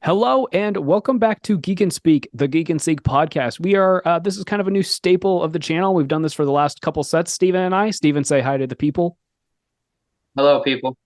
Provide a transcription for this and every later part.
Hello and welcome back to Geek and Speak, the Geek and Seek podcast. This is kind of a new staple of the channel. We've done this for the last couple sets, Steven and I. Steven, say hi to the people. Hello, people.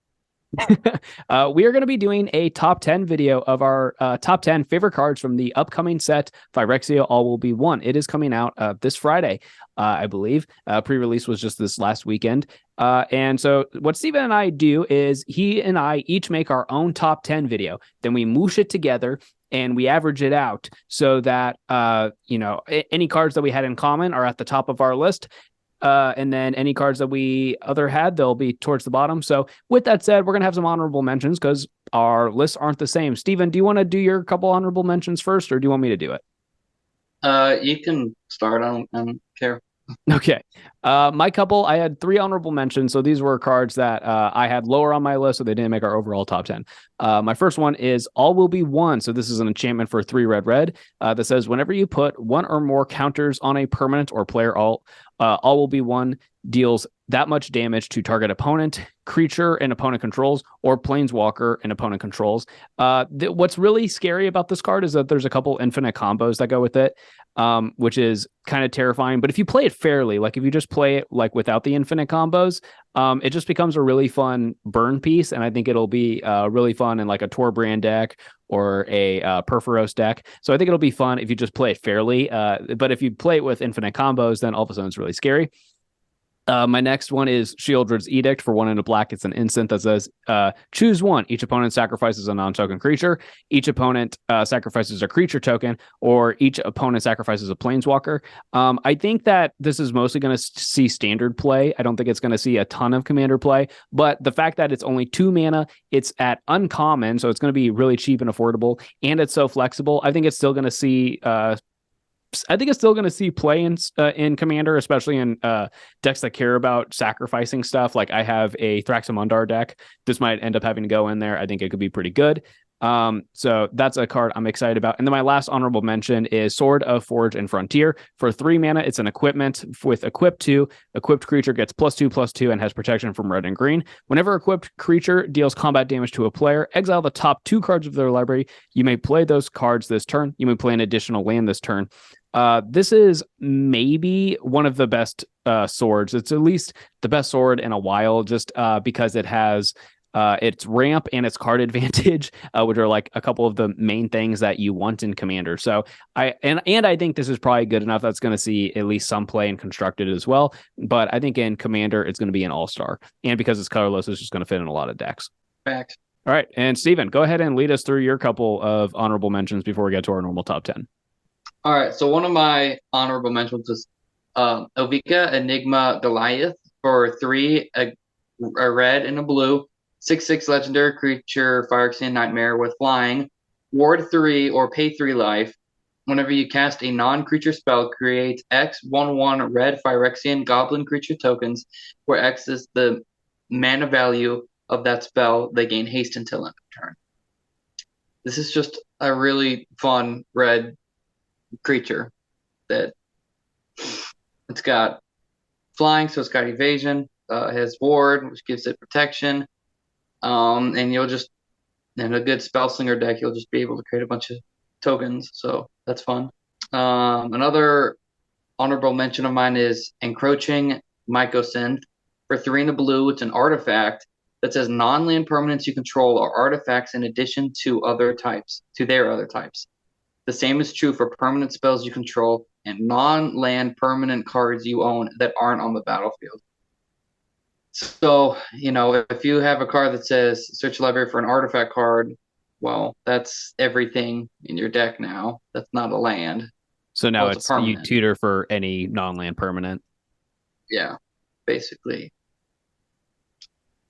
We are going to be doing a top 10 video of our top 10 favorite cards from the upcoming set, Phyrexia All Will Be One. It is coming out this Friday, I believe. Pre-release was just this last weekend. And so what Steven and I do is he and I each make our own top 10 video. Then we moosh it together and we average it out so that, any cards that we had in common are at the top of our list. And then any cards that we other had, they'll be towards the bottom. So with that said, we're going to have some honorable mentions because our lists aren't the same. Steven, do you want to do your couple honorable mentions first, or do you want me to do it? You can start. I don't care. Okay. My couple, I had three honorable mentions. So these were cards that I had lower on my list, so they didn't make our overall top 10. My first one is All Will Be One. So this is an enchantment for 3 red red that says whenever you put one or more counters on a permanent or player All Will Be One deals that much damage to target opponent, creature and opponent controls, or planeswalker and opponent controls. What's really scary about this card is that there's a couple infinite combos that go with it, which is kind of terrifying. But if you play it fairly, like if you just play it like without the infinite combos, it just becomes a really fun burn piece. And I think it'll be really fun in like a Torbrand deck or a Perforos deck. So I think it'll be fun if you just play it fairly. But if you play it with infinite combos, then all of a sudden it's really scary. My next one is Shieldred's Edict for 1 and a black. It's an instant that says, choose one. Each opponent sacrifices a non-token creature. Each opponent sacrifices a creature token, or each opponent sacrifices a planeswalker. I think that this is mostly going to see standard play. I don't think it's going to see a ton of commander play, but the fact that it's only 2 mana, it's at uncommon, so it's going to be really cheap and affordable, and it's so flexible. I think it's still going to see play in Commander, especially in decks that care about sacrificing stuff. Like I have a Thraxamundar deck. This might end up having to go in there. I think it could be pretty good. So that's a card I'm excited about. And then my last honorable mention is Sword of Forge and Frontier. For 3 mana, it's an equipment with equip 2. Equipped creature gets +2/+2 and has protection from red and green. Whenever equipped creature deals combat damage to a player, exile the top 2 cards of their library. You may play those cards this turn. You may play an additional land this turn. This is maybe one of the best swords. It's at least the best sword in a while, just because it has its ramp and its card advantage, which are like a couple of the main things that you want in Commander. So I think this is probably good enough that's going to see at least some play in Constructed as well. But I think in Commander it's going to be an all-star, and because it's colorless, it's just going to fit in a lot of decks. Fact. All right, and Steven, go ahead and lead us through your couple of honorable mentions before we get to our normal top 10. All right. So one of my honorable mentions is Elvika Enigma Goliath for 3, a red and a blue, 6/6 legendary creature, Phyrexian Nightmare with flying, ward 3 or pay 3 life. Whenever you cast a non-creature spell, create X 1/1 red Phyrexian goblin creature tokens, where X is the mana value of that spell. They gain haste until end of turn. This is just a really fun red creature that it's got flying, so it's got evasion, it has ward, which gives it protection, and you'll just in a good spell slinger deck, you'll just be able to create a bunch of tokens, so that's fun. Another honorable mention of mine is Encroaching Mycosynth for 3 and a blue. It's an artifact that says non-land permanents you control are artifacts in addition to their other types. The same is true for permanent spells you control and non-land permanent cards you own that aren't on the battlefield. So, if you have a card that says search your library for an artifact card, well, that's everything in your deck now. That's not a land. So now Well, it's a it's you permanent. tutor for any non-land permanent. Yeah, basically.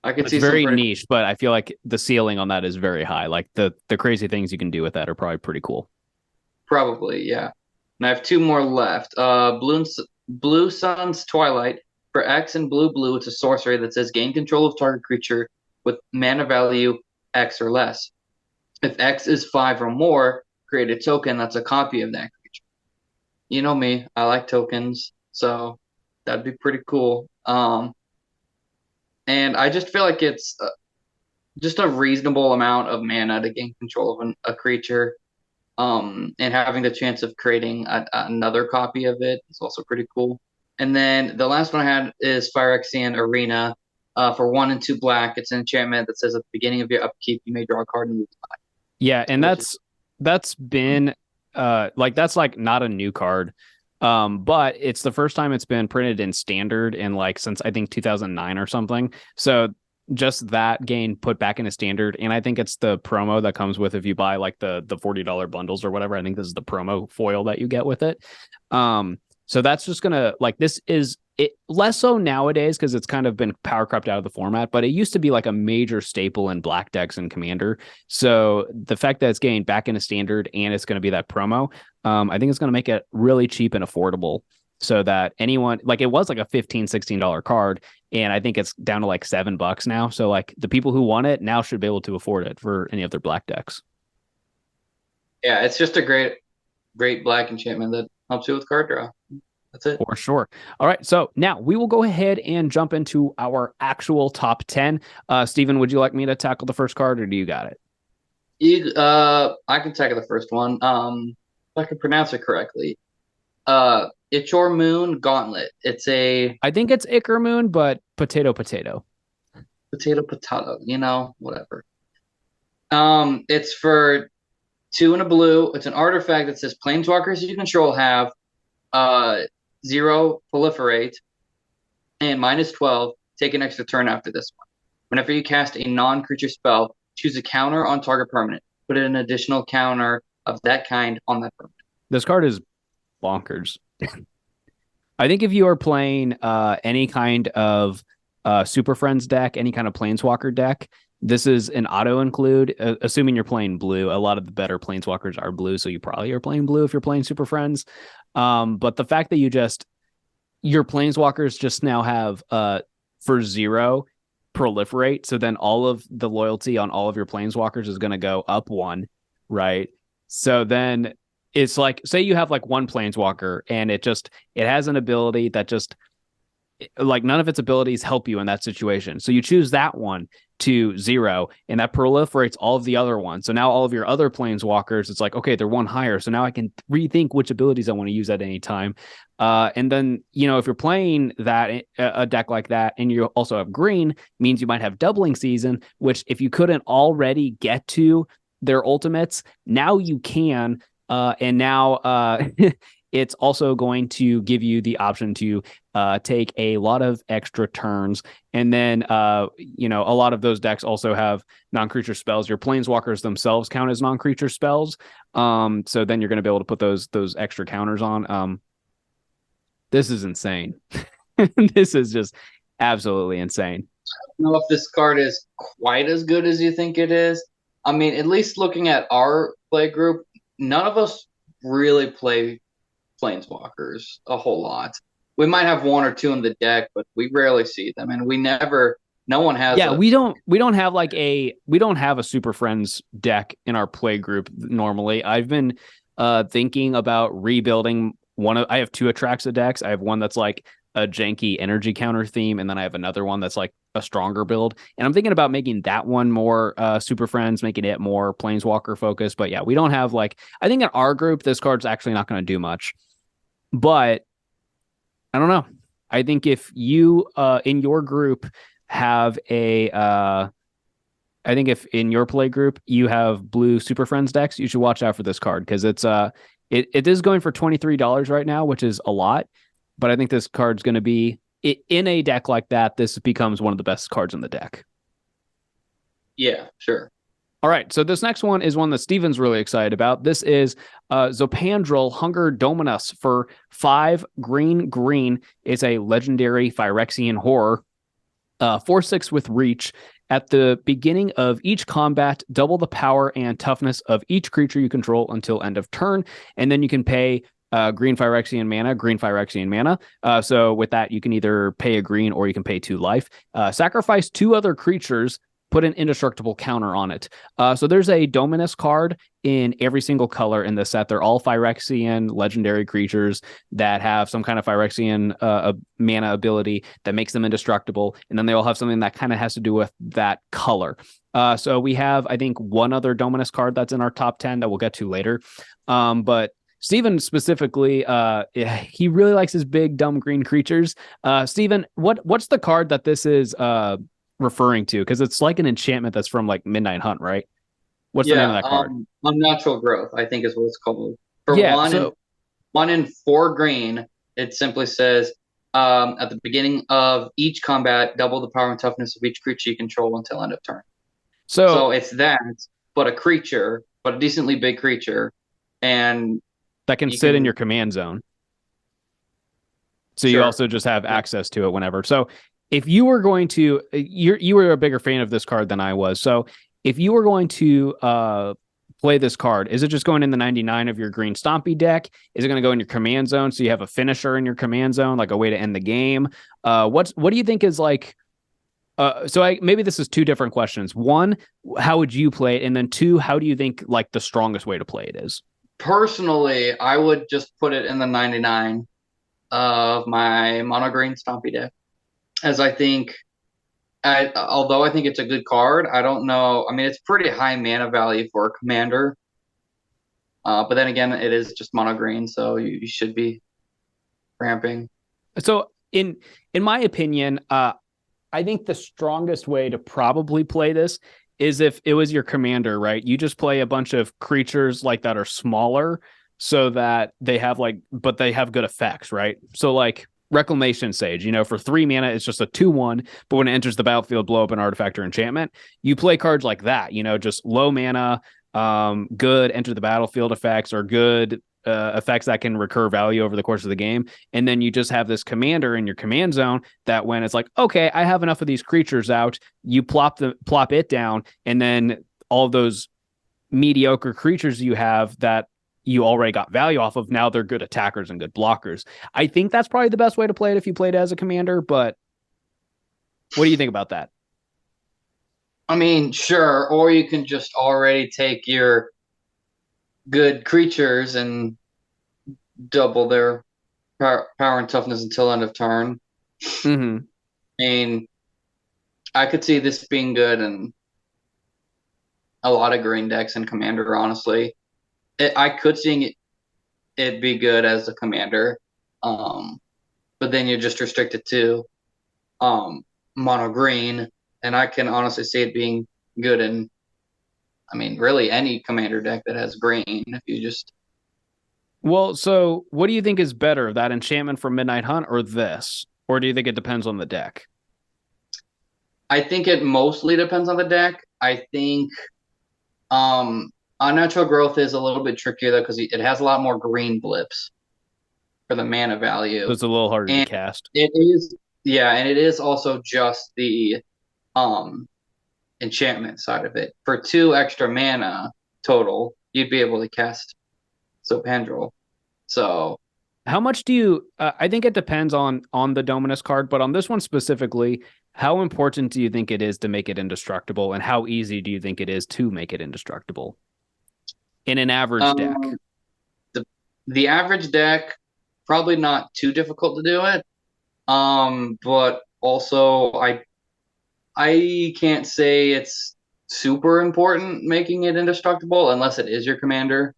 I could It's see some very pretty niche, but I feel like the ceiling on that is very high. Like the crazy things you can do with that are probably pretty cool. probably, yeah. And I have 2 more left. Blue Sun's Twilight. For X and blue blue, it's a sorcery that says gain control of target creature with mana value X or less. If X is 5 or more, create a token that's a copy of that creature. You know me, I like tokens, so that'd be pretty cool. And I just feel like it's just a reasonable amount of mana to gain control of a creature. And having the chance of creating another copy of it is also pretty cool. And then the last one I had is Phyrexian Arena. For 1 and 2 black, it's an enchantment that says at the beginning of your upkeep, you may draw a card and lose life, Yeah, and which is that's been like that's like not a new card. But it's the first time it's been printed in standard in like since I think 2009 or something. So just that gain put back into standard, and I think it's the promo that comes with if you buy like the $40 bundles or whatever. I think this is the promo foil that you get with it. So that's just gonna like this is it less so nowadays because it's kind of been power crept out of the format, but it used to be like a major staple in black decks and commander. So the fact that it's getting back into standard and it's going to be that promo, I think it's going to make it really cheap and affordable so that anyone like it was like a $15-16 card, and I think it's down to like $7 now. So like the people who want it now should be able to afford it for any of their black decks. yeah, it's just a great black enchantment that helps you with card draw. That's it. For sure. All right. So now we will go ahead and jump into our actual top 10. Steven, would you like me to tackle the first card or do you got it? I can tackle the first one. If I can pronounce it correctly. It's your moon gauntlet. It's a I think it's Icar Moon, but potato. potato, whatever. It's for 2 and a blue. It's an artifact that says planeswalkers you control have 0 proliferate and -12. Take an extra turn after this one. Whenever you cast a non-creature spell, choose a counter on target permanent. Put an additional counter of that kind on that permanent. This card is bonkers. I think if you are playing any kind of Super Friends deck, any kind of Planeswalker deck, this is an auto include, assuming you're playing blue. A lot of the better Planeswalkers are blue, so you probably are playing blue if you're playing Super Friends. But the fact that your Planeswalkers just now have for 0 proliferate, so then all of the loyalty on all of your Planeswalkers is going to go up 1, right? So then it's like, say you have like one Planeswalker and it has an ability that just like none of its abilities help you in that situation. So you choose that one to 0 and that proliferates all of the other ones. So now all of your other Planeswalkers, it's like, okay, they're 1 higher. So now I can rethink which abilities I want to use at any time. And then, if you're playing a deck like that and you also have green, means you might have doubling season, which if you couldn't already get to their ultimates, now you can. And now it's also going to give you the option to take a lot of extra turns. And then, a lot of those decks also have non-creature spells. Your planeswalkers themselves count as non-creature spells. So then you're going to be able to put those extra counters on. This is insane. This is just absolutely insane. I don't know if this card is quite as good as you think it is. I mean, at least looking at our play group, none of us really play planeswalkers a whole lot. We might have 1 or 2 in the deck, but we rarely see them, and no one has. Yeah, we don't have we don't have a Super Friends deck in our play group normally. I've been thinking about rebuilding I have 2 Atraxa decks. I have one that's like a janky energy counter theme, and then I have another one that's like a stronger build. And I'm thinking about making that one more Super Friends, making it more Planeswalker focused. But yeah, we don't have I think in our group, this card's actually not going to do much. But I don't know. I think if you in your group have I think if in your play group you have blue Super Friends decks, you should watch out for this card because it is going for $23 right now, which is a lot. But I think this card's going to be in a deck like that. This becomes one of the best cards in the deck. Yeah, sure. All right, so this next one is one that Steven's really excited about. This is Zopandrel Hunger Dominus for 5 green. It's a legendary Phyrexian horror. 4/6 with reach. At the beginning of each combat, double the power and toughness of each creature you control until end of turn. And then you can pay green Phyrexian mana. So with that, you can either pay a green or you can pay 2 life. Sacrifice 2 other creatures, put an indestructible counter on it. So there's a Dominus card in every single color in the set. They're all Phyrexian legendary creatures that have some kind of Phyrexian mana ability that makes them indestructible. And then they all have something that kind of has to do with that color. So we have, I think, one other Dominus card that's in our top 10 that we'll get to later. But Steven specifically, he really likes his big, dumb green creatures. Steven, what's the card that this is referring to? Because it's like an enchantment that's from like Midnight Hunt, right? What's the name of that card? Unnatural Growth, I think is what it's called. For one in 4 green, it simply says, at the beginning of each combat, double the power and toughness of each creature you control until end of turn. So it's that, but a creature, but a decently big creature, and that can sit in your command zone. So you also just have access to it whenever. So if you were going to, you were a bigger fan of this card than I was. So if you were going to play this card, is it just going in the 99 of your green Stompy deck? Is it going to go in your command zone so you have a finisher in your command zone, like a way to end the game? What do you think is like? Maybe this is 2 different questions. 1, how would you play it? And then 2, how do you think like the strongest way to play it is? Personally, I would just put it in the 99 of my mono green Stompy deck, as I think, although I think it's a good card, I don't know. I mean, it's pretty high mana value for a commander, but then again, it is just mono green, so you should be ramping. So in my opinion, I think the strongest way to probably play this is if it was your commander, right? You just play a bunch of creatures like that are smaller so that they have but they have good effects, right? So like Reclamation Sage, for 3 mana, it's just a 2/1, but when it enters the battlefield, blow up an artifact or enchantment. You play cards like that, just low mana, good enter the battlefield effects or good effects that can recur value over the course of the game. And then you just have this commander in your command zone that when it's like, okay, I have enough of these creatures out, you plop it down, and then all those mediocre creatures you have that you already got value off of, now they're good attackers and good blockers. I think that's probably the best way to play it if you played as a commander, but what do you think about that? I mean, sure, or you can just already take your good creatures and double their power and toughness until end of turn. Mm-hmm. I mean, I could see this being good in a lot of green decks and commander, honestly. I could see it be good as a commander, but then you're just restricted to mono green, and I can honestly see it being good in, I mean, really any commander deck that has green. If you just so what do you think is better, that enchantment from Midnight Hunt or this, or do you think it depends on the deck? I think it mostly depends on the deck. I think Unnatural Growth is a little bit trickier though because it has a lot more green blips for the mana value. So it's a little harder to cast. It is, and it is also just the enchantment side of it. For 2 extra mana total, you'd be able to cast Sopandrel. So how much do you I think it depends on the Dominus card, but on this one specifically, how important do you think it is to make it indestructible, and how easy do you think it is to make it indestructible in an average deck? The average deck, probably not too difficult to do it. But also I can't say it's super important making it indestructible unless it is your commander.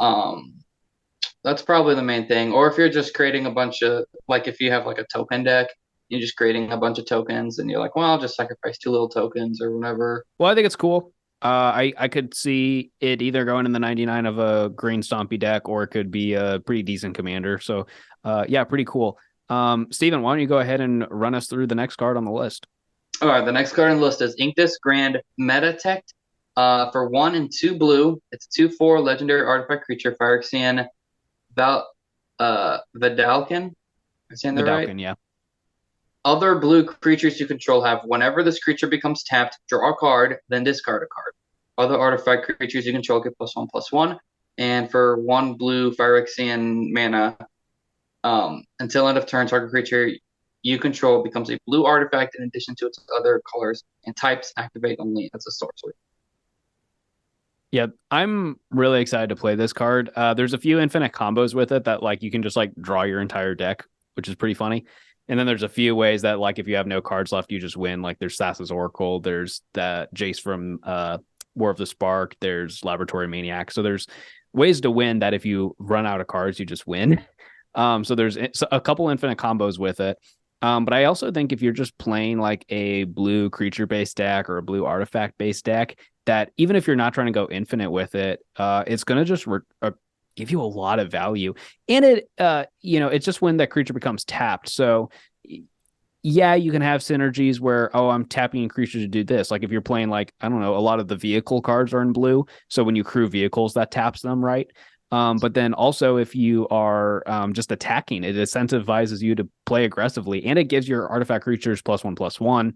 That's probably the main thing. Or if you're just creating a bunch of, like if you have like a token deck, you're just creating a bunch of tokens and you're like, well, I'll just sacrifice 2 little tokens or whatever. Well, I think it's cool. I could see it either going in the 99 of a green Stompy deck, or it could be a pretty decent commander. So yeah, pretty cool. Steven, why don't you go ahead and run us through the next card on the list? All right, the next card on the list is Inktus Grand Metatect. For 1 and 2 blue, it's 2/4 legendary artifact creature, Phyrexian Vidalkin. I'm saying that right? Yeah. Other blue creatures you control have, whenever this creature becomes tapped, draw a card, then discard a card. Other artifact creatures you control get +1/+1. And for 1 blue Phyrexian mana, until end of turn, target creature you control becomes a blue artifact in addition to its other colors, and types activate only as a sorcery. Yeah, I'm really excited to play this card. There's a few infinite combos with it that like you can just like draw your entire deck, which is pretty funny. And then there's a few ways that like if you have no cards left, you just win. Like there's Thassa's Oracle, there's that Jace from War of the Spark, there's Laboratory Maniac. So there's ways to win that if you run out of cards, you just win. So there's a couple infinite combos with it. But I also think if you're just playing like a blue creature based deck or a blue artifact based deck, that even if you're not trying to go infinite with it, it's going to just give you a lot of value. And it's just when that creature becomes tapped. So yeah, you can have synergies where, oh, I'm tapping a creature to do this. Like if you're playing like, I don't know, a lot of the vehicle cards are in blue. So when you crew vehicles, that taps them, right? But then also if you are just attacking, it incentivizes you to play aggressively, and it gives your artifact creatures +1/+1.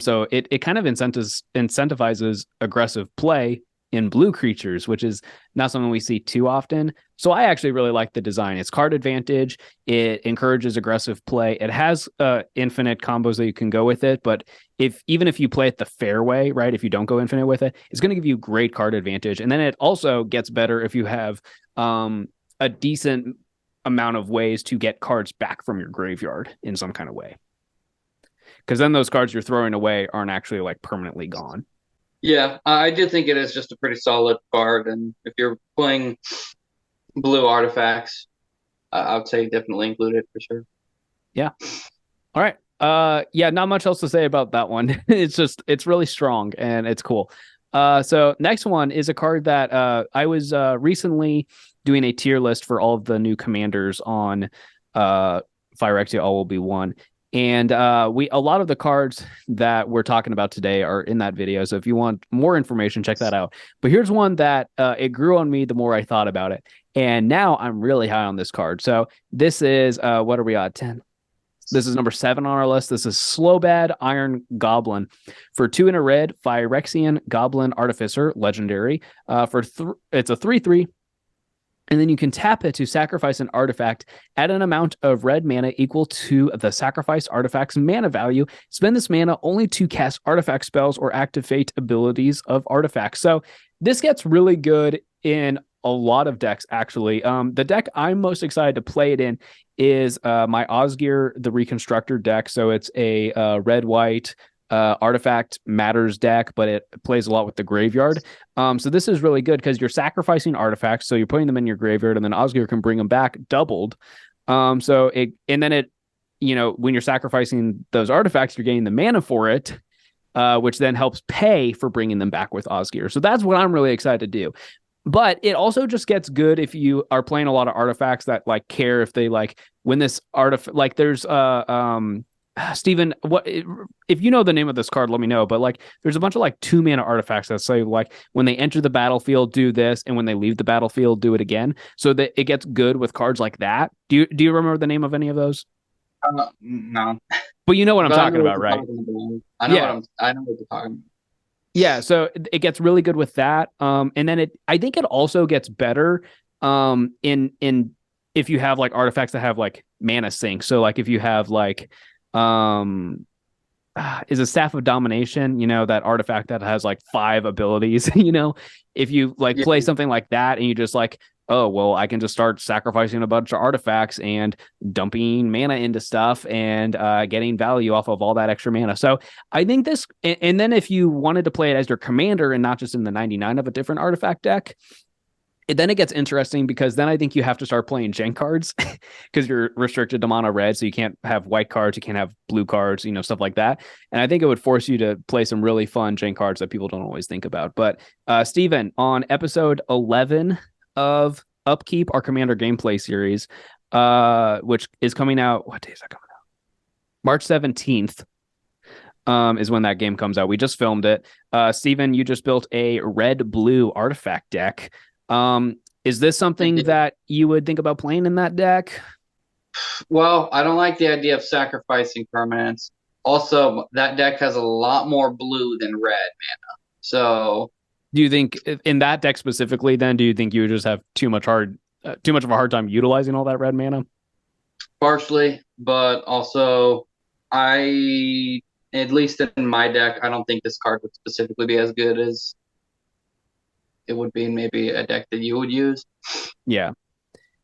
So it kind of incentivizes aggressive play in blue creatures, which is not something we see too often. So I actually really like the design. It's card advantage. It encourages aggressive play. It has infinite combos that you can go with it, but even if you play it the fair way, right? If you don't go infinite with it, it's going to give you great card advantage. And then it also gets better if you have a decent amount of ways to get cards back from your graveyard in some kind of way. Because then those cards you're throwing away aren't actually like permanently gone. Yeah, I do think it is just a pretty solid card, and if you're playing blue artifacts, I would say definitely include it for sure. Yeah. All right. Yeah, not much else to say about that one. It's really strong and it's cool. So next one is a card that I was recently doing a tier list for all of the new commanders on Phyrexia All Will Be One. And a lot of the cards that we're talking about today are in that video. So if you want more information, check that out. But here's one that it grew on me the more I thought about it. And now I'm really high on this card. So this is, what are we at? 10. This is number 7 on our list. This is Slowbad Iron Goblin. For 2 in a red, Phyrexian Goblin Artificer, legendary. It's a 3/3. And then you can tap it to sacrifice an artifact at an amount of red mana equal to the sacrificed artifact's mana value. Spend this mana only to cast artifact spells or activate abilities of artifacts. So this gets really good in a lot of decks, actually. The deck I'm most excited to play it in is my Osgir the Reconstructor deck. So it's a red-white artifact matters deck, but it plays a lot with the graveyard. So this is really good because you're sacrificing artifacts, so you're putting them in your graveyard, and then Osgir can bring them back doubled. When you're sacrificing those artifacts, you're getting the mana for it, which then helps pay for bringing them back with Osgir. So that's what I'm really excited to do. But it also just gets good if you are playing a lot of artifacts that like care if they like when this artifact, like there's Steven, what if you know the name of this card, let me know. But like there's a bunch of like 2 mana artifacts that say like when they enter the battlefield, do this, and when they leave the battlefield, do it again. So that it gets good with cards like that. Do you remember the name of any of those? No. But you know what I'm talking about, right? I know what you're talking about. Yeah, so it gets really good with that. And then I think it also gets better in if you have like artifacts that have like mana sink. So like if you have like is a Staff of Domination, that artifact that has like 5 abilities, if you like play something like that and you just like, oh, well, I can just start sacrificing a bunch of artifacts and dumping mana into stuff and getting value off of all that extra mana. So I think this, and then if you wanted to play it as your commander and not just in the 99 of a different artifact deck, then it gets interesting because then I think you have to start playing Gen cards because you're restricted to mono red. So you can't have white cards, you can't have blue cards, stuff like that. And I think it would force you to play some really fun Gen cards that people don't always think about. But Steven, on episode 11 of Upkeep, our Commander gameplay series, which is coming out, what day is that coming out? March 17th. Is when that game comes out. We just filmed it. Steven, you just built a red-blue artifact deck. Is this something that you would think about playing in that deck? Well, I don't like the idea of sacrificing permanents. Also, that deck has a lot more blue than red mana. So, do you think in that deck specifically, then, do you think you would just have too much of a hard time utilizing all that red mana? partially, but also I, at least in my deck, I don't think this card would specifically be as good as it would be in maybe a deck that you would use. Yeah.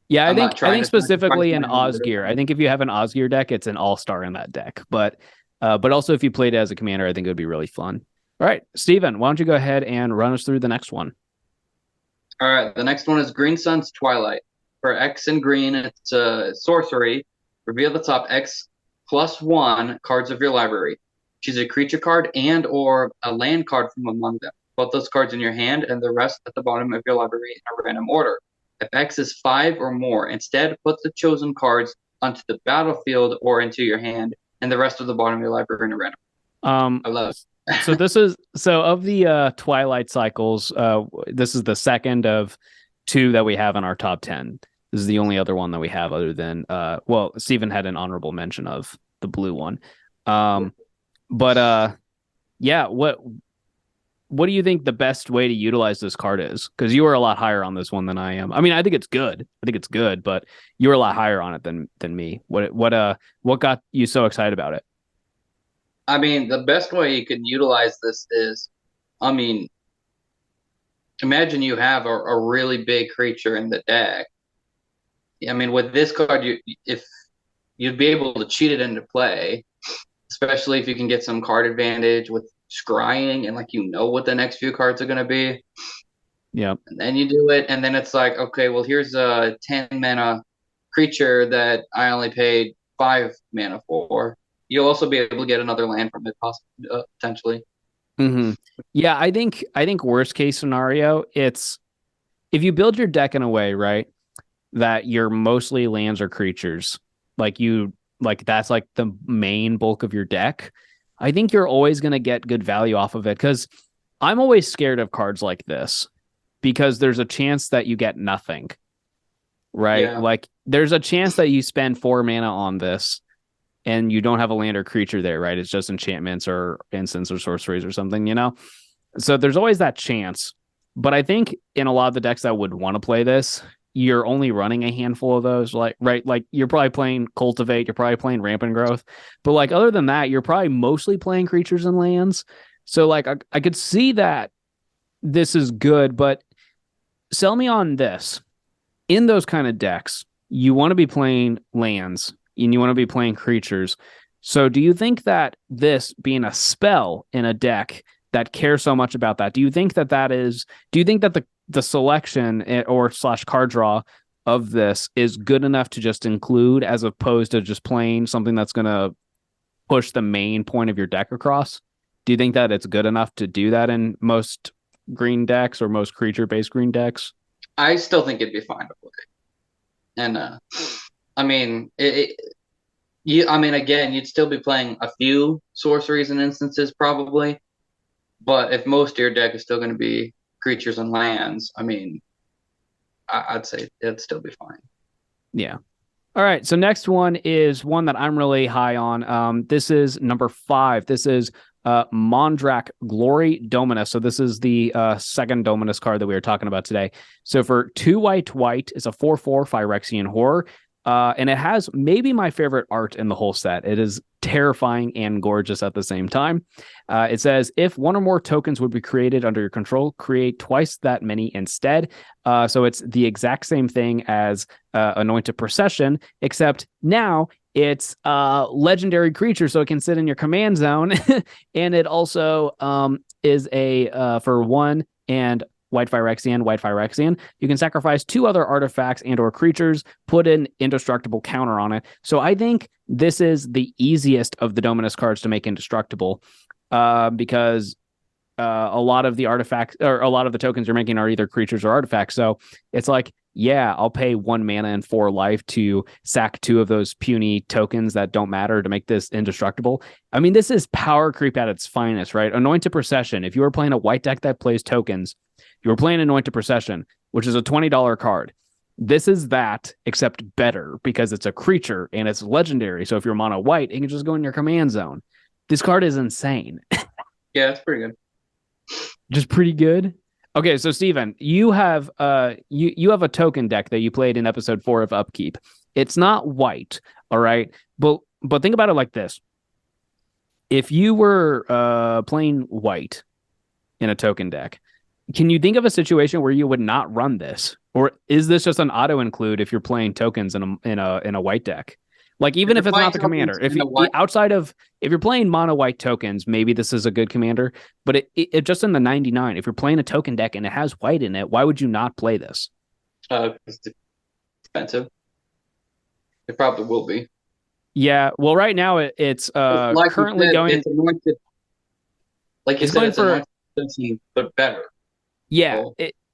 Yeah, I I'm think not I trying think to sacrifice specifically in my hand. Osgear. I think if you have an Osgear deck, it's an all-star in that deck. But also if you played it as a commander, I think it would be really fun. All right, Steven, why don't you go ahead and run us through the next one? All right, the next one is Green Sun's Twilight. For X and green, it's a sorcery. Reveal the top X plus one cards of your library. Choose a creature card and or a land card from among them. Put those cards in your hand and the rest at the bottom of your library in a random order. If X is five or more, instead put the chosen cards onto the battlefield or into your hand and the rest of the bottom of your library in a random. Um, I love so it. this is of the Twilight cycles. This is the second of two that we have in our top 10. This is the only other one that we have other than well, Steven had an honorable mention of the blue one. Um, but yeah, what do you think the best way to utilize this card is? Because you were a lot higher on this one than I am. I mean, I think it's good. I think it's good, but you were a lot higher on it than me. What got you so excited about it? I mean, the best way you can utilize this is, I mean, imagine you have a really big creature in the deck. I mean, with this card, if you'd be able to cheat it into play, especially if you can get some card advantage with scrying and like you know what the next few cards are going to be. Yeah. And then you do it, and then it's like, okay, well, here's a 10 mana creature that I only paid 5 mana for. You'll also be able to get another land from it, possibly, potentially. Hmm. Yeah, I think worst case scenario, it's if you build your deck in a way, right, that you're mostly lands or creatures, like that's like the main bulk of your deck. I think you're always going to get good value off of it because I'm always scared of cards like this because there's a chance that you get nothing, right? Yeah. Like there's a chance that you spend 4 mana on this and you don't have a land or creature there, right? It's just enchantments or instants or sorceries or something, you know? So there's always that chance. But I think in a lot of the decks that would want to play this, you're only running a handful of those, like right, like you're probably playing Cultivate, you're probably playing Rampant Growth, but like other than that, you're probably mostly playing creatures and lands. So like I could see that this is good, but sell me on this. In those kind of decks, you want to be playing lands and you want to be playing creatures. So do you think that this being a spell in a deck that cares so much about that, do you think that the selection or slash card draw of this is good enough to just include as opposed to just playing something that's going to push the main point of your deck across? Do you think that it's good enough to do that in most green decks or most creature based green decks? I still think it'd be fine to play. And I mean, I mean, again, you'd still be playing a few sorceries and instances probably, but if most of your deck is still going to be creatures and lands, I mean, I'd say it'd still be fine. Yeah. All right. So next one is one that I'm really high on. This is number 5. This is Mondrak Glory Dominus. So this is the second Dominus card that we were talking about today. So for 2 white, it's a 4/4 Phyrexian horror. And it has maybe my favorite art in the whole set. It is terrifying and gorgeous at the same time. It says, if one or more tokens would be created under your control, create twice that many instead. So it's the exact same thing as Anointed Procession, except now it's a legendary creature, so it can sit in your command zone. And it also is a for 1 and white Phyrexian. You can sacrifice 2 other artifacts and or creatures, put an indestructible counter on it. So I think this is the easiest of the Dominus cards to make indestructible because a lot of the artifacts or a lot of the tokens you're making are either creatures or artifacts. So it's like, yeah, I'll pay 1 mana and 4 life to sack 2 of those puny tokens that don't matter to make this indestructible. I mean, this is power creep at its finest, right? Anointed Procession. If you were playing a white deck that plays tokens, you were playing Anointed Procession, which is a $20 card. This is that, except better because it's a creature and it's legendary. So if you're mono white, it can just go in your command zone. This card is insane. Yeah, it's pretty good. Just pretty good. Okay, so Steven, you have a token deck that you played in episode 4 of Upkeep. It's not white, all right? But think about it like this. If you were playing white in a token deck, can you think of a situation where you would not run this? Or is this just an auto include if you're playing tokens in a white deck? Like even if it's not the commander, if you outside of if you're playing mono white tokens, maybe this is a good commander. But it just in the 99, if you're playing a token deck and it has white in it, why would you not play this? It's expensive. It probably will be. Yeah, well, right now it's like currently said, going. It's anointed, like you said, it's anointed 15, but better. Yeah,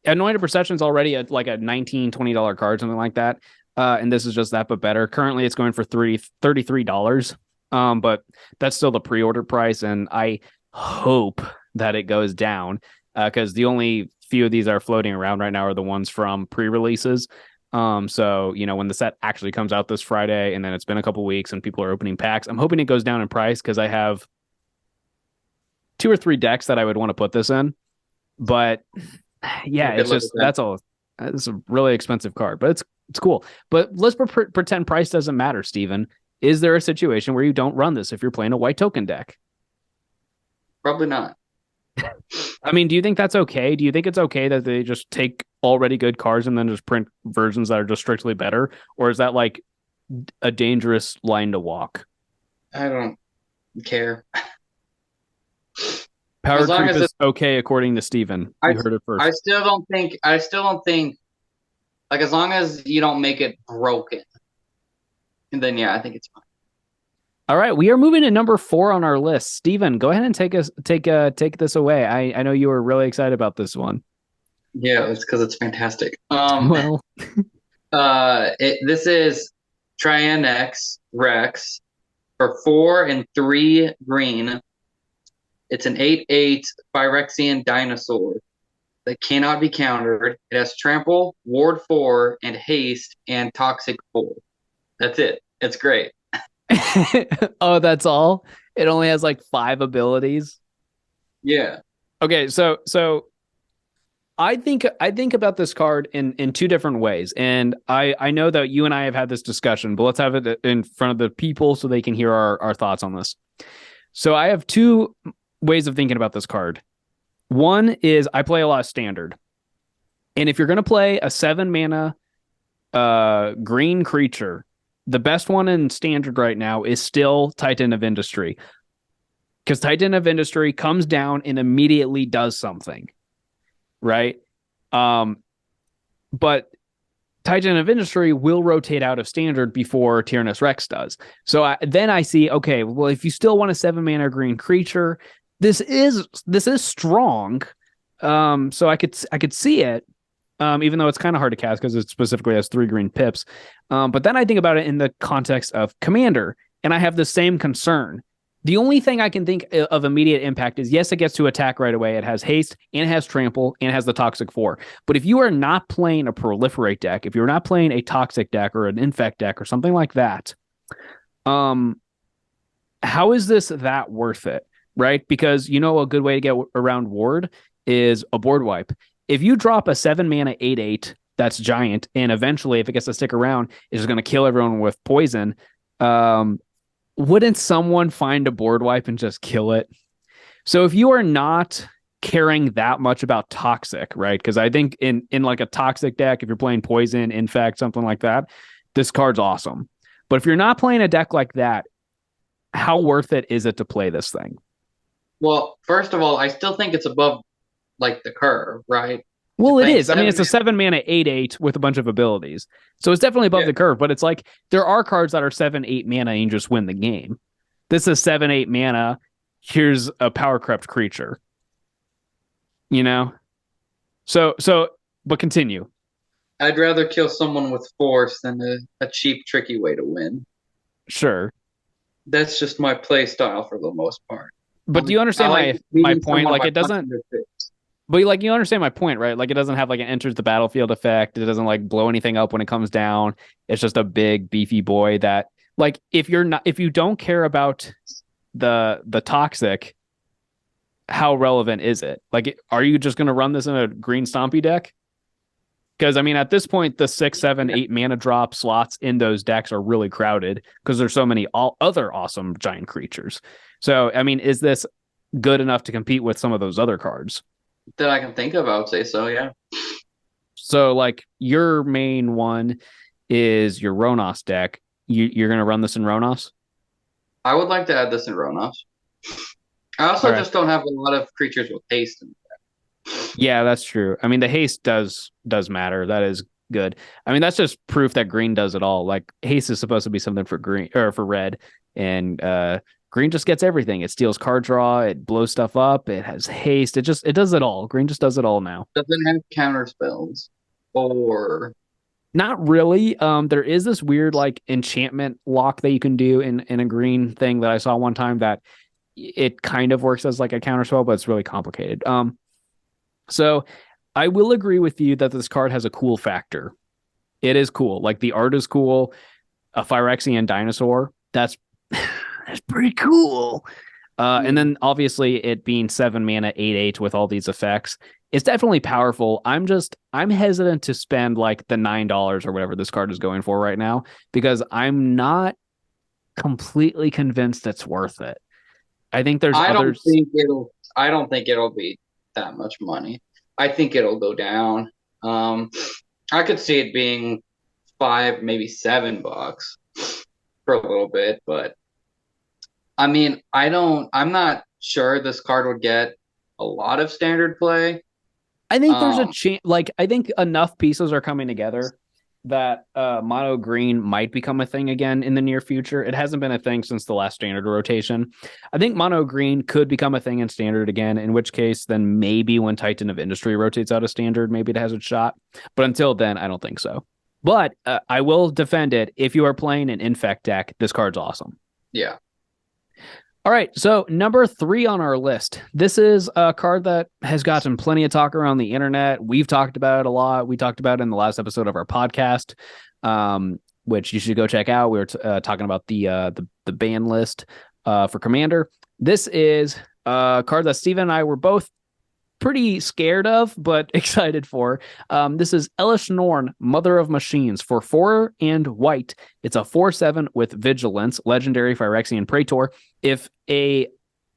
Anointed Procession is already like a $19-20 card, something like that. And this is just that, but better. Currently, it's going for $33. But that's still the pre-order price, and I hope that it goes down because the only few of these that are floating around right now are the ones from pre-releases. So when the set actually comes out this Friday, and then it's been a couple weeks, and people are opening packs, I'm hoping it goes down in price because I have 2 or 3 decks that I would want to put this in. But yeah, it's just that's all. It's a really expensive card, but it's cool. But let's pretend price doesn't matter, Steven. Is there a situation where you don't run this if you're playing a white token deck? Probably not. I mean, do you think that's okay? Do you think it's okay that they just take already good cards and then just print versions that are just strictly better? Or is that like a dangerous line to walk? I don't care. Power creep is okay according to Steven. You heard it first. I still don't think like as long as you don't make it broken, and then yeah, I think it's fine. All right, we are moving to number 4 on our list. Steven, go ahead and take this away. I know you were really excited about this one. Yeah, it's because it's fantastic. This is Trianex Rex for 4 and 3 green. It's an 8/8 Phyrexian dinosaur that cannot be countered. It has trample, ward 4, and haste, and toxic 4. That's it. It's great. Oh, that's all? It only has like 5 abilities? Yeah. Okay, so I think about this card in 2 different ways. And I know that you and I have had this discussion, but let's have it in front of the people so they can hear our thoughts on this. So I have 2 ways of thinking about this card. One is I play a lot of standard. And if you're going to play a 7 mana green creature, the best one in standard right now is still Titan of Industry. Because Titan of Industry comes down and immediately does something. Right? But Titan of Industry will rotate out of standard before Tyrannus Rex does. So then I see, okay, well, if you still want a 7 mana green creature, this is strong. So I could see it, even though it's kind of hard to cast because it specifically has 3 green pips. But then I think about it in the context of Commander, and I have the same concern. The only thing I can think of immediate impact is, yes, it gets to attack right away. It has haste, and it has trample, and it has the toxic 4. But if you are not playing a proliferate deck, if you're not playing a toxic deck or an infect deck or something like that, how is this that worth it? Right? Because a good way to get around ward is a board wipe. If you drop a 7 mana 8/8 that's giant, and eventually, if it gets to stick around, is going to kill everyone with poison, wouldn't someone find a board wipe and just kill it? So if you are not caring that much about toxic, right? Because I think in like a toxic deck, if you're playing poison, infect, something like that, this card's awesome. But if you're not playing a deck like that, how worth it is it to play this thing? Well, first of all, I still think it's above like the curve, right? Well, it is. I mean, it's a 7 mana 8/8 with a bunch of abilities. So it's definitely above the curve, but it's like there are cards that are 7/8 mana and you just win the game. This is 7/8 mana. Here's a power crept creature. So, but continue. I'd rather kill someone with force than a cheap, tricky way to win. Sure. That's just my play style for the most part. But do you understand my point? Like it doesn't. But you understand my point, right? Like it doesn't have like an enters the battlefield effect. It doesn't like blow anything up when it comes down. It's just a big beefy boy that like if you don't care about the toxic, how relevant is it? Like, are you just going to run this in a green stompy deck? Because I mean, at this point, the 6, 7, 8 mana drop slots in those decks are really crowded because there's so many all other awesome giant creatures. So I mean, is this good enough to compete with some of those other cards? That I can think of, I would say so, yeah. So like your main one is your Ronos deck. You're gonna run this in Ronos? I would like to add this in Ronos. I All also right. just don't have a lot of creatures with haste. Yeah, that's true. I mean, the haste does matter. That is good. I mean, that's just proof that green does it all. Like haste is supposed to be something for green or for red, and green just gets everything. It steals card draw, it blows stuff up, it has haste. It does it all. Green just does it all now. Doesn't have counter spells. Or Not really. There is this weird like enchantment lock that you can do in a green thing that I saw one time that it kind of works as like a counterspell, but it's really complicated. So I will agree with you that this card has a cool factor. It is cool. Like the art is cool. A Phyrexian dinosaur. That's that's pretty cool. And then obviously it being 7 mana, 8/8 with all these effects. It's definitely powerful. I'm hesitant to spend like the $9 or whatever this card is going for right now because I'm not completely convinced it's worth it. I think there's others. I don't think it'll be that much money. I think it'll go down. I could see it being 5, maybe $7 for a little bit, but I mean, I'm not sure this card would get a lot of standard play. I think there's a Um, chance. Like I think enough pieces are coming together that mono green might become a thing again in the near future. It hasn't been a thing since the last standard rotation. I think mono green could become a thing in standard again, in which case then maybe when Titan of Industry rotates out of standard, maybe it has a shot. But until then, I don't think so. But I will defend it. If you are playing an infect deck, this card's awesome. yeah. All right, so number 3 on our list. This is a card that has gotten plenty of talk around the internet. We've talked about it a lot. We talked about it in the last episode of our podcast, which you should go check out. We were talking about the ban list for Commander. This is a card that Steven and I were both pretty scared of, but excited for. This is Elish Norn, Mother of Machines, for 4 and white. It's a 4/7 with Vigilance, legendary Phyrexian Praetor. If a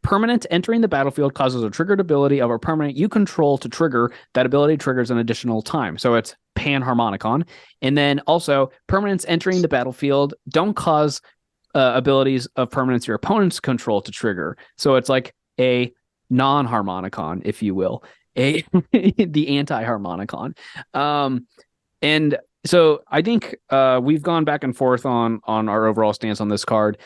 permanent entering the battlefield causes a triggered ability of a permanent you control to trigger, that ability triggers an additional time. So it's Panharmonicon. And then also, permanents entering the battlefield don't cause abilities of permanents your opponents control to trigger. So it's like a non-harmonicon, if you will, a the anti-harmonicon. And so I think we've gone back and forth on our overall stance on this card.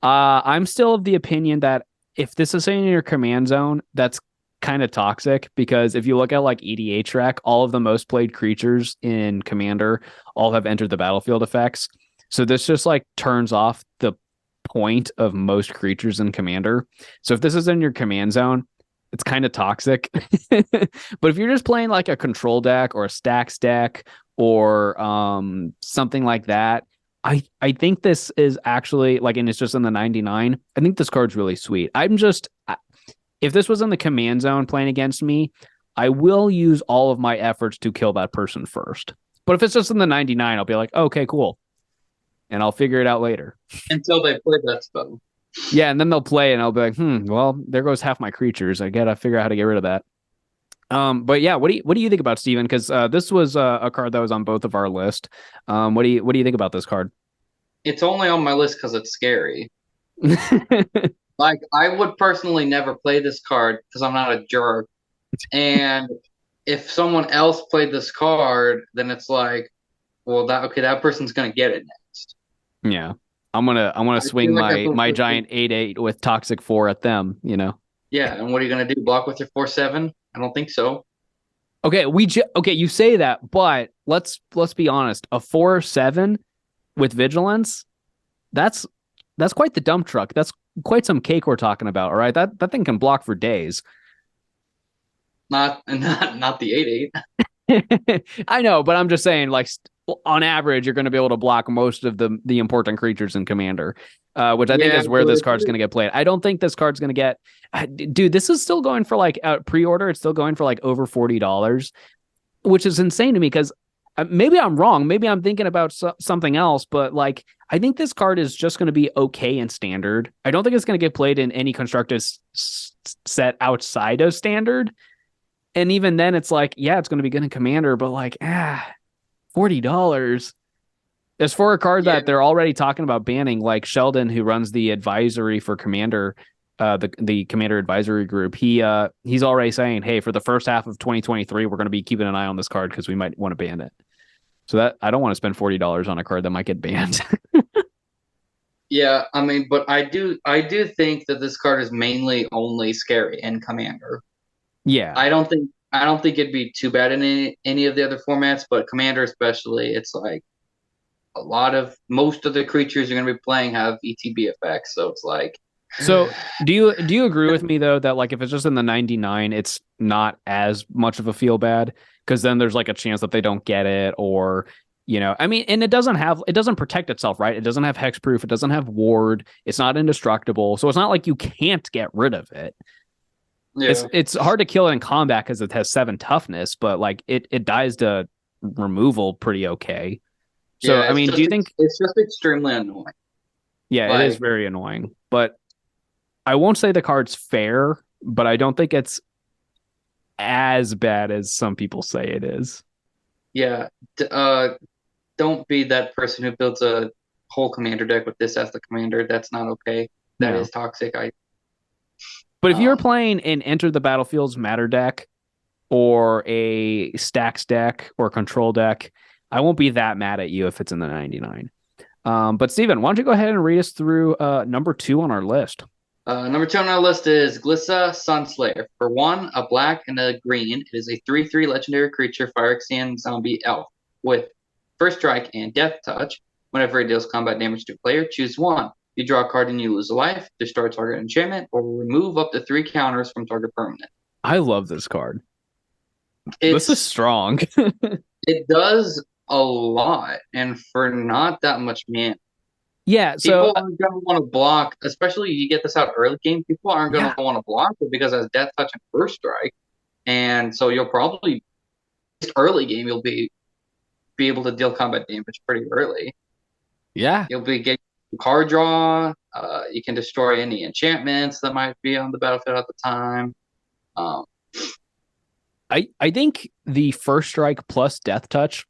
I'm still of the opinion that if this is in your command zone, that's kind of toxic because if you look at like EDH track, all of the most played creatures in Commander all have entered the battlefield effects. So this just like turns off the point of most creatures in Commander. So if this is in your command zone, it's kind of toxic. But if you're just playing like a control deck or a stacks deck or something like that, I think this is actually like, and it's just in the 99. I think this card's really sweet. If this was in the command zone playing against me, I will use all of my efforts to kill that person first. But if it's just in the 99, I'll be like, okay, cool. And I'll figure it out later. Until they play that spell. Yeah, and then they'll play and I'll be like, well, there goes half my creatures. I gotta figure out how to get rid of that. But yeah, what do you think about Steven? Because this was a card that was on both of our list. What do you think about this card? It's only on my list because it's scary. Like, I would personally never play this card because I'm not a jerk. And if someone else played this card, then it's like, well, that person's gonna get it next. Yeah. I'm gonna swing like my giant 8/8 with Toxic 4 at them, you know. Yeah, and what are you gonna do? Block with your 4/7? I don't think so. Okay, okay, you say that, but let's be honest. A 4/7 with Vigilance, that's quite the dump truck. That's quite some cake we're talking about, all right? That thing can block for days. Not the 8/8. I know, but I'm just saying, like, on average, you're going to be able to block most of the important creatures in Commander, which I think is where this card's going to get played. I don't think this card's going to get... Dude, this is still going for, like, pre-order. It's still going for, like, over $40, which is insane to me because maybe I'm wrong. Maybe I'm thinking about something else, but like I think this card is just going to be okay in standard. I don't think it's going to get played in any constructed set outside of standard. And even then, it's like, yeah, it's going to be good in commander, but like, $40. It's for a card that they're already talking about banning, like Sheldon, who runs the advisory for Commander, the Commander advisory group. He's already saying, hey, for the first half of 2023, we're going to be keeping an eye on this card because we might want to ban it. So that I don't want to spend $40 on a card that might get banned. Yeah, I mean, but I do think that this card is mainly only scary in Commander. Yeah. I don't think it'd be too bad in any of the other formats, but Commander especially, it's like most of the creatures you're going to be playing have ETB effects, so it's like. So do you agree with me though that like if it's just in the 99, it's not as much of a feel bad because then there's like a chance that they don't get it or I mean, and it doesn't protect itself, right? It doesn't have hexproof, it doesn't have ward, it's not indestructible, so it's not like you can't get rid of it. Yeah. It's hard to kill it in combat because it has 7 toughness, but like it dies to removal pretty okay. So I mean, do you think it's just extremely annoying? Yeah, it is very annoying, but I won't say the card's fair, but I don't think it's as bad as some people say it is. Yeah, don't be that person who builds a whole commander deck with this as the commander. That's not okay. That is toxic. But if you're playing an Enter the Battlefield's Matter deck or a Stacks deck or control deck, I won't be that mad at you if it's in the 99. But Steven, why don't you go ahead and read us through number 2 on our list? Number 2 on our list is Glissa Sunslayer. For 1, a black and a green, it is a 3/3 legendary creature, Phyrexian zombie elf with first strike and death touch. Whenever it deals combat damage to a player, choose 1. You draw a card and you lose a life, destroy target enchantment, or remove up to 3 counters from target permanent. I love this card. This is strong. It does a lot, and for not that much mana. Yeah, people aren't going to want to block, especially you get this out early game. People aren't going to want to block it because it has death touch and first strike, and so you'll probably early game you'll be able to deal combat damage pretty early. Yeah, you'll be getting card draw. You can destroy any enchantments that might be on the battlefield at the time. I think the first strike plus death touch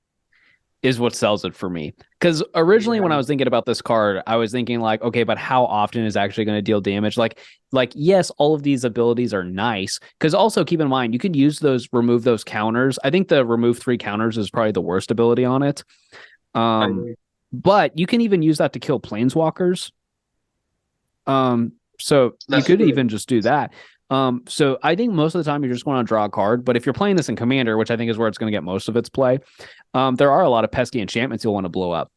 is what sells it for me. Because originally when I was thinking about this card, I was thinking like, okay, but how often is actually going to deal damage? Like, yes, all of these abilities are nice. Because also keep in mind, you can use remove those counters. I think the remove 3 counters is probably the worst ability on it. But you can even use that to kill planeswalkers. So you could even just do that. So I think most of the time you're just going to draw a card, but if you're playing this in Commander, which I think is where it's going to get most of its play, there are a lot of pesky enchantments you'll want to blow up.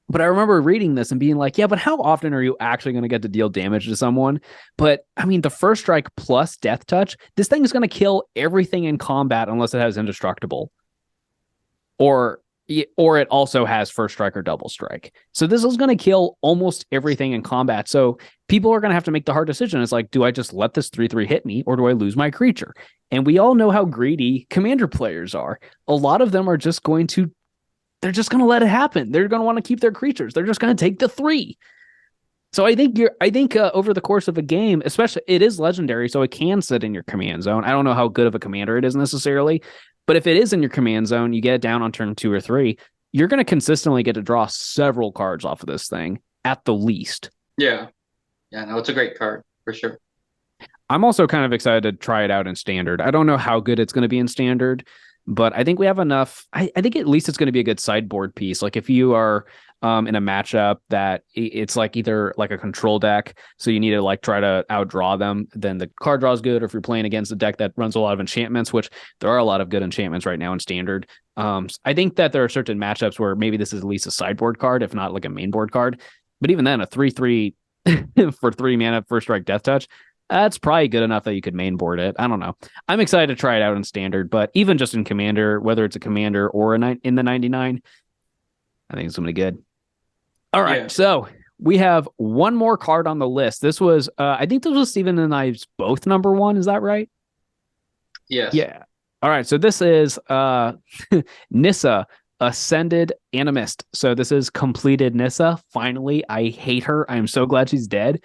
But I remember reading this and being like, yeah, but how often are you actually going to get to deal damage to someone? But I mean, the first strike plus death touch, this thing is going to kill everything in combat unless it has indestructible. Or it also has first strike or double strike. So this is going to kill almost everything in combat. So people are going to have to make the hard decision. It's like, do I just let this 3/3 hit me or do I lose my creature? And we all know how greedy Commander players are. A lot of them are just going to let it happen. They're going to want to keep their creatures. They're just going to take the 3. So I think over the course of a game, especially it is legendary, so it can sit in your command zone. I don't know how good of a commander it is necessarily, but if it is in your command zone, you get it down on turn 2 or 3, you're going to consistently get to draw several cards off of this thing at the least. Yeah. Yeah, no, it's a great card for sure. I'm also kind of excited to try it out in standard. I don't know how good it's going to be in standard, but I think we have enough. I think at least it's going to be a good sideboard piece. Like if you are in a matchup that it's like either like a control deck, so you need to like try to outdraw them, then the card draw is good. Or if you're playing against a deck that runs a lot of enchantments, which there are a lot of good enchantments right now in standard. I think that there are certain matchups where maybe this is at least a sideboard card, if not like a main board card. But even then, a 3/3 for 3 mana first strike death touch, that's probably good enough that you could mainboard it. I don't know. I'm excited to try it out in standard, but even just in commander, whether it's a commander or in the 99, I think it's going to be good. All right, so we have one more card on the list. This was, I think this was Steven and I's both number 1. Is that right? Yes. Yeah. All right, so this is Nissa, Ascended Animist. So this is completed Nissa. Finally, I hate her. I'm so glad she's dead.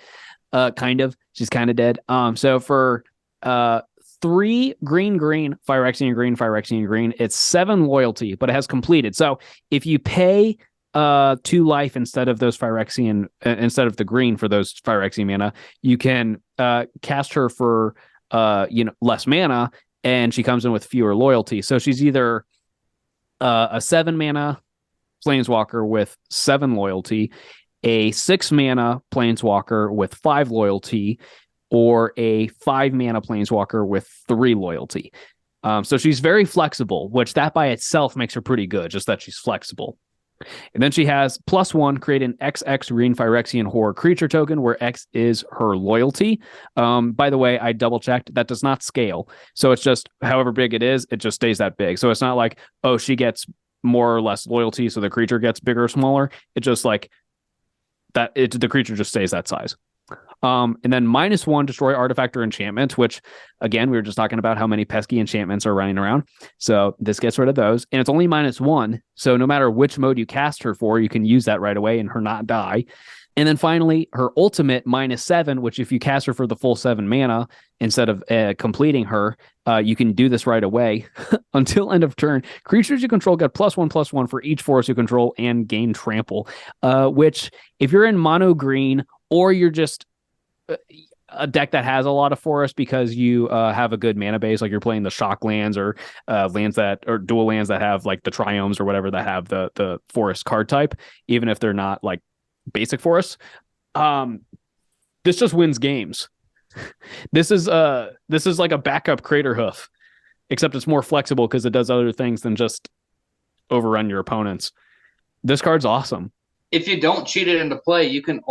Kind of. She's kind of dead. So for 3 green, Phyrexian green, it's 7 loyalty, but it has completed. So if you pay 2 life instead of those Phyrexian, instead of the green for those Phyrexian mana, you can cast her for less mana, and she comes in with fewer loyalty. So she's either a 7 mana planeswalker with 7 loyalty, a 6 mana planeswalker with 5 loyalty, or a 5 mana planeswalker with 3 loyalty. So she's very flexible, which that by itself makes her pretty good, just that she's flexible. And then she has +1, create an XX green Phyrexian horror creature token where X is her loyalty. By the way, I double checked. That does not scale. So it's just however big it is, it just stays that big. So it's not like, oh, she gets more or less loyalty, so the creature gets bigger or smaller. It's just like that. The creature just stays that size. And then -1, destroy artifact or enchantment, which again, we were just talking about how many pesky enchantments are running around. So this gets rid of those. And it's only -1. So no matter which mode you cast her for, you can use that right away and her not die. And then finally, her ultimate -7, which if you cast her for the full 7 mana instead of completing her, you can do this right away. Until end of turn, creatures you control get +1/+1 for each forest you control and gain trample. Which, if you're in mono green or you're just a deck that has a lot of forest because you have a good mana base, like you're playing the shock lands or lands that or dual lands that have like the triomes or whatever that have the forest card type, even if they're not like basic forests. This just wins games. This is like a backup Crater Hoof, except it's more flexible because it does other things than just overrun your opponents. This card's awesome. If you don't cheat it into play, you can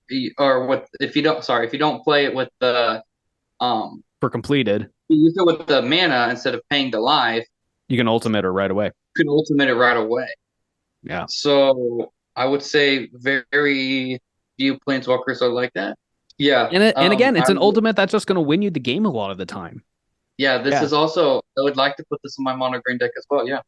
if you don't play it with the For completed, you use it with the mana instead of paying the life, you can ultimate her right away. You can ultimate it right away. Yeah. So I would say very few planeswalkers are like that. Yeah. And again, it's an ultimate that's just going to win you the game a lot of the time. Yeah, this is also, I would like to put this in my mono green deck as well. Yeah.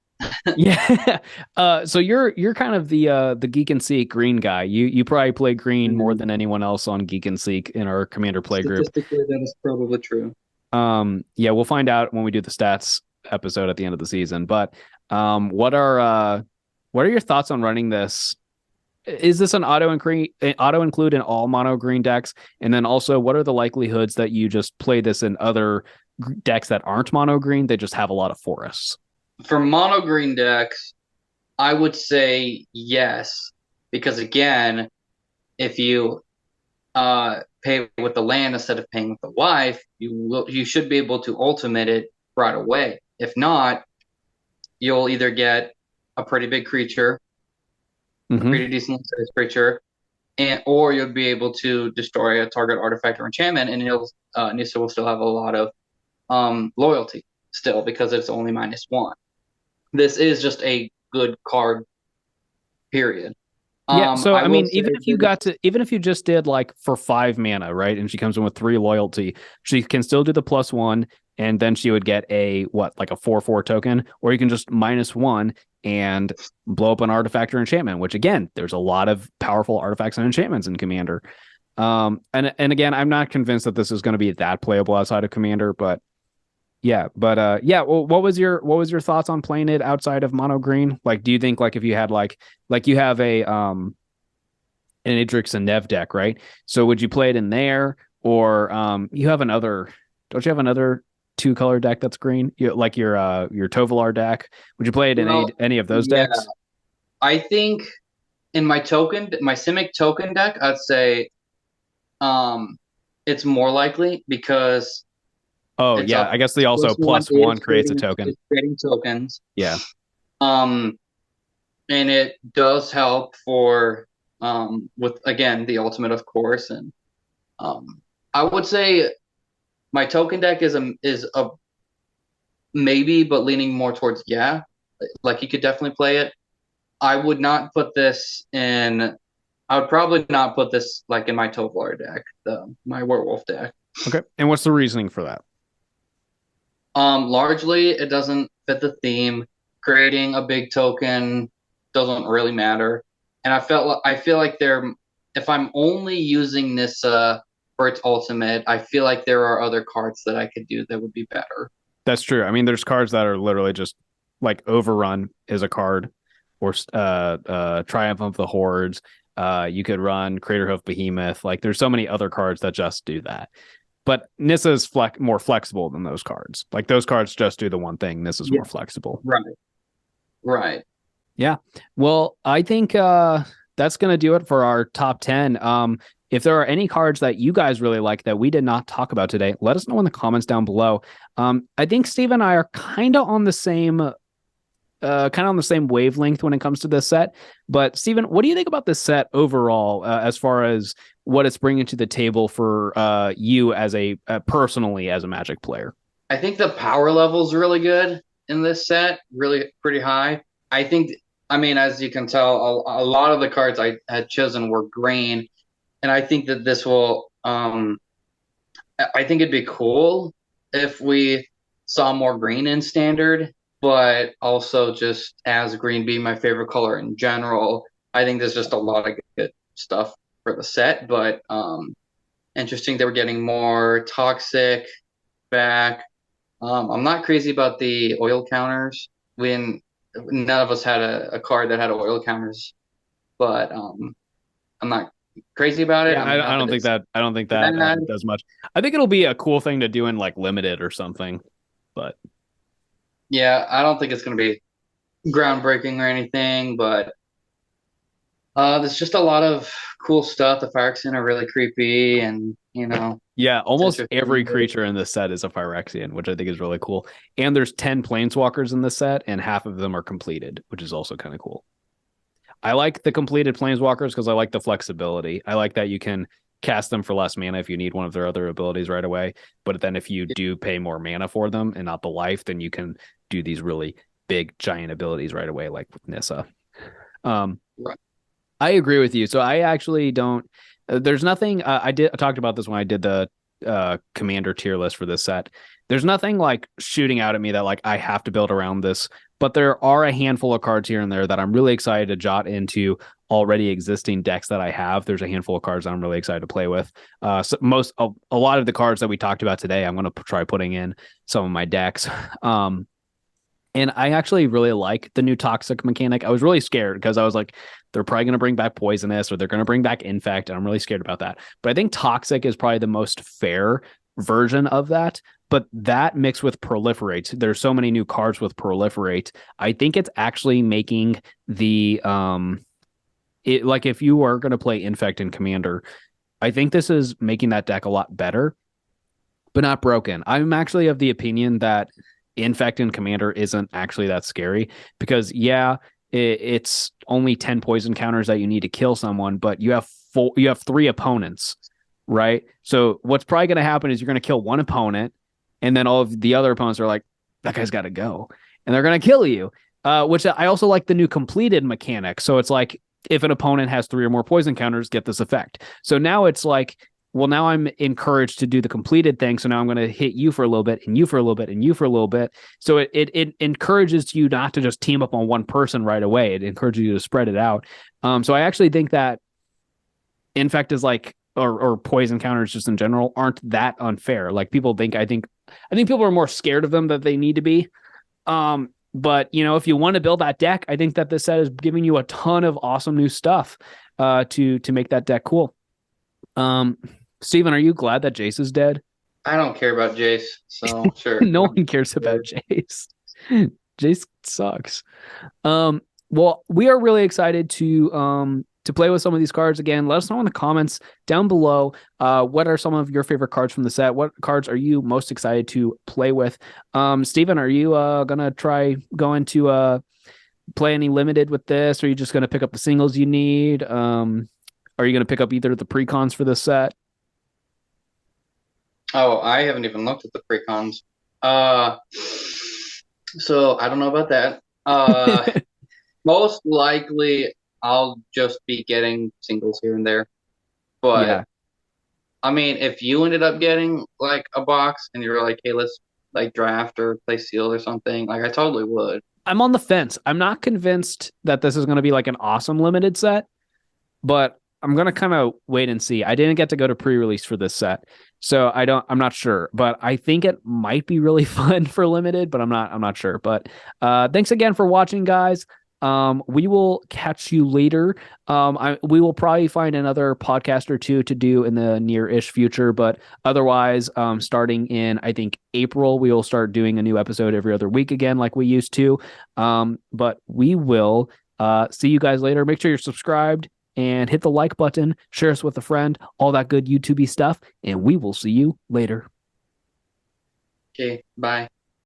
Yeah. So you're kind of the Geek and Seek green guy. You probably play green more than anyone else on Geek and Seek in our Commander play group. Statistically, that is probably true. Yeah, we'll find out when we do the stats episode at the end of the season. But what are your thoughts on running this? Is this an auto include in all mono green decks? And then also, what are the likelihoods that you just play this in other decks that aren't mono green? They just have a lot of forests. For mono green decks, I would say yes, because again, if you pay with the land instead of paying with the wife, you should be able to ultimate it right away. If not, you'll either get a pretty big creature, a pretty decent sized creature, or you'll be able to destroy a target artifact or enchantment, and Nissa will still have a lot of loyalty still because it's only -1. This is just a good card, period. Yeah, so I mean, even if you just did like for 5 mana, right, and she comes in with 3 loyalty, she can still do the +1, and then she would get a 4/4 token, or you can just -1 and blow up an artifact or enchantment. Which again, there's a lot of powerful artifacts and enchantments in Commander. And again, I'm not convinced that this is going to be that playable outside of Commander, but yeah. Well, what was your thoughts on playing it outside of mono green? Like, do you think like if you had like you have an Idrix and Nev deck, right? So would you play it in there, or you have another? Don't you have another 2-color deck that's green? Like your Tovolar deck. Would you play it in any of those decks? I think in my Simic token deck, I'd say it's more likely because oh yeah, I guess they also +1 creates a token. Creating tokens. Yeah. And it does help for with again the ultimate, of course, and I would say my token deck is a maybe, but leaning more towards yeah. Like you could definitely play it. I would not put this in. I would probably not put this like in my Tovolar deck, my Werewolf deck. Okay, and what's the reasoning for that? Largely, it doesn't fit the theme. creating a big token doesn't really matter. And I feel like if I'm only using Nissa for its ultimate, I feel like there are other cards that I could do that would be better. That's true. I mean, there's cards that are literally just like Overrun is a card, or Triumph of the Hordes. You could run Craterhoof Behemoth. Like, there's so many other cards that just do that. But Nissa is more flexible than those cards. Like, those cards just do the one thing. Nissa's Yeah, more flexible. right, right. Yeah. Well, I think that's going to do it for our top 10. If there are any cards that you guys really like that we did not talk about today, let us know in the comments down below. I think Steve and I are kind of on the same wavelength when it comes to this set. But Steven, what do you think about this set overall, as far as what it's bringing to the table for you as personally as a Magic player? I think the power level is really good in this set, really pretty high. I think, I mean, as you can tell, a lot of the cards I had chosen were green, and I think that this will. I think it'd be cool if we saw more green in standard, but also just as green being my favorite color in general, I think there's just a lot of good stuff for the set. But interesting that we're getting more toxic back. I'm not crazy about the oil counters. None of us had a card that had oil counters, but I'm not crazy about it. Yeah, I'm I happy don't think that that I don't think that does much. I think it'll be a cool thing to do in like limited or something. But yeah, I don't think it's going to be groundbreaking or anything, but there's just a lot of cool stuff. The Phyrexia are really creepy, and yeah, it's almost every interesting. creature in this set is a Phyrexian, which I think is really cool. And there's 10 planeswalkers in this set, and half of them are completed, which is also kind of cool. I like the completed planeswalkers because I like the flexibility. I like that you can cast them for less mana if you need one of their other abilities right away. But then if you do pay more mana for them and not the life, then you can do these really big giant abilities right away, like with Nissa. Right. I agree with you. So I actually don't. There's nothing. I talked about this when I did the commander tier list for this set. There's nothing like shooting out at me that like I have to build around this. But there are a handful of cards here and there that I'm really excited to jot into already existing decks that I have. There's a handful of cards that I'm really excited to play with. A lot of the cards that we talked about today, I'm going to try putting in some of my decks. And I actually really like the new toxic mechanic. I was really scared because I was like, they're probably going to bring back poisonous or they're going to bring back infect. And I'm really scared about that. But I think toxic is probably the most fair version of that. But that mixed with proliferate, there's so many new cards with proliferate. I think it's actually making like if you are going to play infect in commander, I think this is making that deck a lot better, but not broken. I'm actually of the opinion that Infect in Commander isn't actually that scary because, yeah, it's only 10 poison counters that you need to kill someone, but you have three opponents, right? So what's probably going to happen is you're going to kill one opponent, and then all of the other opponents are like, that guy's got to go, and they're going to kill you. Which I also like the new completed mechanic. So it's like if an opponent has three or more poison counters, get this effect. So now it's like, well, now I'm encouraged to do the completed thing. So now I'm going to hit you for a little bit and you for a little bit and you for a little bit. So it encourages you not to just team up on one person right away. It encourages you to spread it out. So I actually think that infect is like, or poison counters just in general aren't that unfair. Like I think people are more scared of them than they need to be. But if you want to build that deck, I think that this set is giving you a ton of awesome new stuff to make that deck cool. Steven, are you glad that Jace is dead? I don't care about Jace, so sure. No one cares about Jace. Jace sucks. Well, we are really excited to play with some of these cards again. Let us know in the comments down below. What are some of your favorite cards from the set? What cards are you most excited to play with? Steven, are you gonna try going to play any limited with this, or are you just gonna pick up the singles you need? Are you going to pick up either of the precons for this set? Oh, I haven't even looked at the precons. So I don't know about that. Most likely I'll just be getting singles here and there. But Yeah. I mean, if you ended up getting like a box and you were like, hey, let's like draft or play sealed or something, like I totally would. I'm on the fence. I'm not convinced that this is going to be like an awesome limited set, but I'm gonna kind of wait and see. I didn't get to go to pre-release for this set, so I'm not sure, but I think it might be really fun for limited, but I'm not sure. But thanks again for watching, guys. We will catch you later. We will probably find another podcast or two to do in the near-ish future, but otherwise, starting in I think April, we will start doing a new episode every other week again, like we used to. But we will see you guys later. Make sure you're subscribed and hit the like button, share us with a friend, all that good YouTube stuff, and we will see you later. Okay, bye.